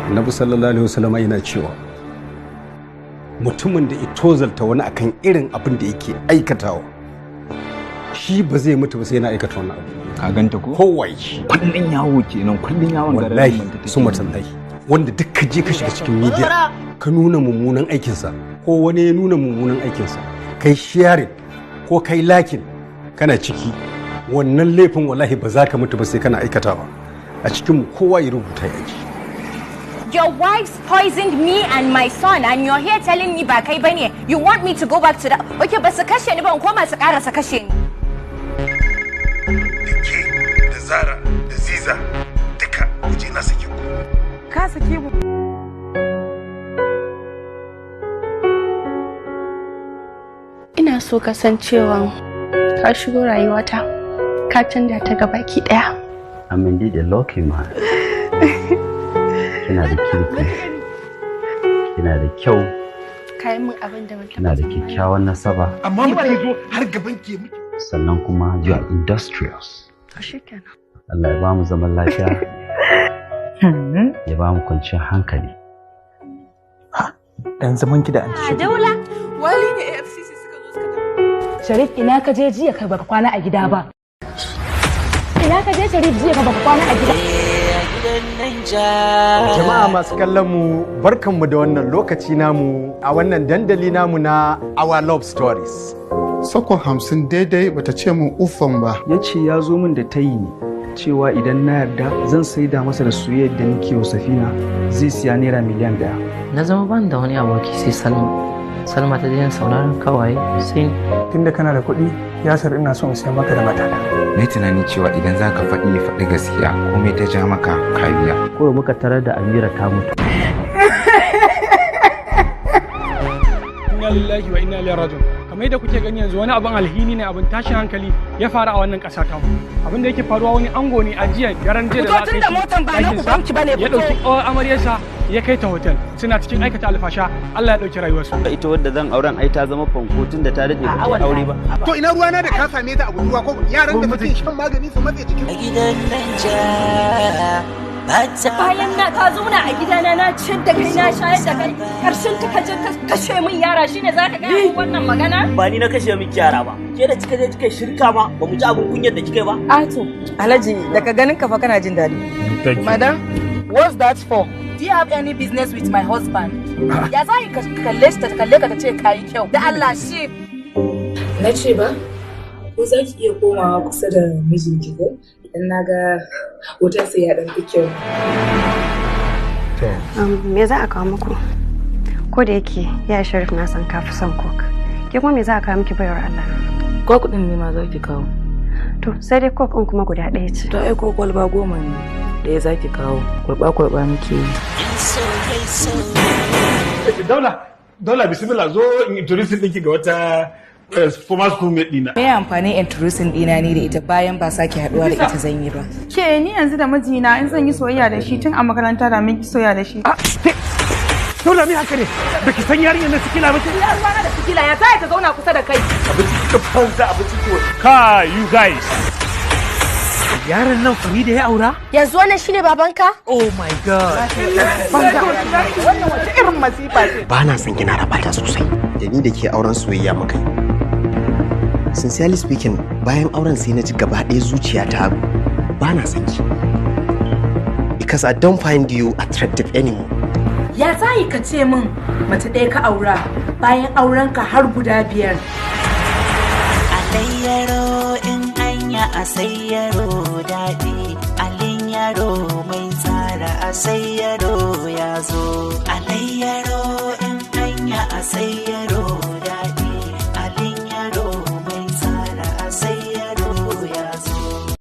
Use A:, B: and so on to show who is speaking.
A: Annabi sallallahu alaihi wasallam yana cewa mutumin da ya tozalta wani akan irin abin da yake aikatawa shi ba zai mutu ba sai yana aikata wannan abu.
B: Ka ganta ko?
A: Kowai
B: kullun yawo kenan, kullun yawon garin.
A: Wallahi su matallahi wanda duk ka je ka shiga cikin media ka nuna mummunan aikinsa ko wani ya nuna mummunan aikinsa kai sharing ko kai lakin kana ciki wannan laifin wallahi ba za ka mutu ba sai kana aikatawa. A cikin mu kowa ya rubuta ya ji.
C: Your wife's poisoned me and my son and you're here telling me ba kai bane. You want me to go back to that? Okay, ba su kashe ni ba in koma su karasa kashe ni.
D: Da Zara da Ziza duka kuje na sake ku.
E: Ka sake mu.
F: Ina so kasancewa ka shigo rayuwata ka canja ta gabaki daya.
G: I'm indeed a lucky man. Kina da kirki, kina da kyau,
F: Kai mun abin da mutum.
G: kina da kyakkyawan nasaba,
D: Amma mutum zo har gaban ke miki.
G: sannan kuma you are industrious.
F: Shikenan.
G: Allah ya ba mu zaman lafiya, ya ba mu kwanciyar hankali.
B: Dan zaman ki da anti.
C: Daula,
E: Wali ne AFCC suka zo suka tafi.
H: Sharif ina ka je jiya ka baka kwana a gida ba. Ina ka je Sharif jiya ka baka kwana a gida.
A: Jama'a masu kallon mu barkanmu da wannan lokaci namu a wannan dandali namu na Our Love Stories.
D: Sakon 50 daidai bata ce mun uffan ba.
B: Ya ce ya zo min da tayi ne cewa idan na yarda zan saida masa da soyayyar da nake wa Safina zai siya naira miliyan 1.
I: Na zama ban da wani aboki sai Salma ta daina sauraron kawaye sai
B: Tunda kana da kuɗi, Yasir ina son in siya maka da matata.
J: Na tunani cewa idan za ka faɗi gaskiya komai ta ja maka kariya.
G: Kawai muka tarar da Amira ta mutu.
K: Inna lillahi wa inna ilaihi raji'un. Kamar yadda kuke gani yanzu wani abin alhini ne, abin tashin hankali ya faru a wannan ƙasa ta mu. Abin da yake faruwa wani ango ne a jiya daren jiya da za a kai shi ya ɗauki ƙawar amaryarsa ya kai ta hotel suna cikin aikata alfasha Allah ya ɗauki rayuwarsu.
G: Ita wadda zan auren ai ta zama fanko tun da ta daɗe ba ta aure ba.
D: To ina ruwana da ka same ta abu ruwa ko yaran da mutum shan magani su matse cikin.
I: Gidan Danja.
C: bayan na ka zauna a gidana na ciyar da kai na shayar da kai karshen ta kaje ka kashe min yara shine zaka ga wannan magana?
I: Ba ni na kashe miki yara ba. Ke da kika je kika shirka ma ba mu ji abin kunyar da kika ba.
E: Ato, Alhaji daga ganin ka fa kana jin daɗi. Madam, what's that for? Do you have any business with my husband? Ya za ka kalle shi ta kalle ka ta ce kai kyau. Da Allah shi.
H: Na ce ba, ko za ki iya komawa kusa da mijinki ko? Idan na ga wutarsa ya ɗan fi kyau.
F: Me za a kawo muku? Ko da yake ya Sharif na san ka fi son coke. Ke kuma me za a kawo miki bayar Allah?
H: Coke ɗin ne ma za ki kawo.
F: To sai dai coke ɗin kuma guda ɗaya ce.
H: To ai ko kwalba 10 ne. Ɗaya za ki kawo. Kurɓa muke yi.
D: Daula bismillah zo in introduce ɗinki ga wata former schoolmate ɗina.
E: Me amfanin introducing ɗina ne da ita bayan ba sake haɗuwa da ita zan yi ba. Ke ni yanzu da mijina in zan yi soyayya da shi tun a makaranta da min soyayya da shi.
D: Daula me haka ne? Baki san yarinyar na sikila ba ce?
E: Ya ruwana da sikila ya ta zauna kusa da kai.
D: Abinci kika fansa abinci ki.
K: Ka you guys.
D: Yaron nan Farida ya aura?
C: Yanzu wannan shine babanka?
D: Oh my god.
E: Wannan wace irin masifa ce?
A: Ba na son kina raba ta sosai. Da ni da ke auren soyayya muka yi. Sincerely speaking, bayan auren sai na ji gaba ɗaya zuciyata ba na son ki. Because I don't find you attractive anymore.
E: Ya za yi ka ce min mace ɗaya ka aura bayan aurenka har guda 5.
I: Alayyaro in anya a sayyaro daɗi. Alin yaro mai tsara a sayyaro ya zo. Alayyaro.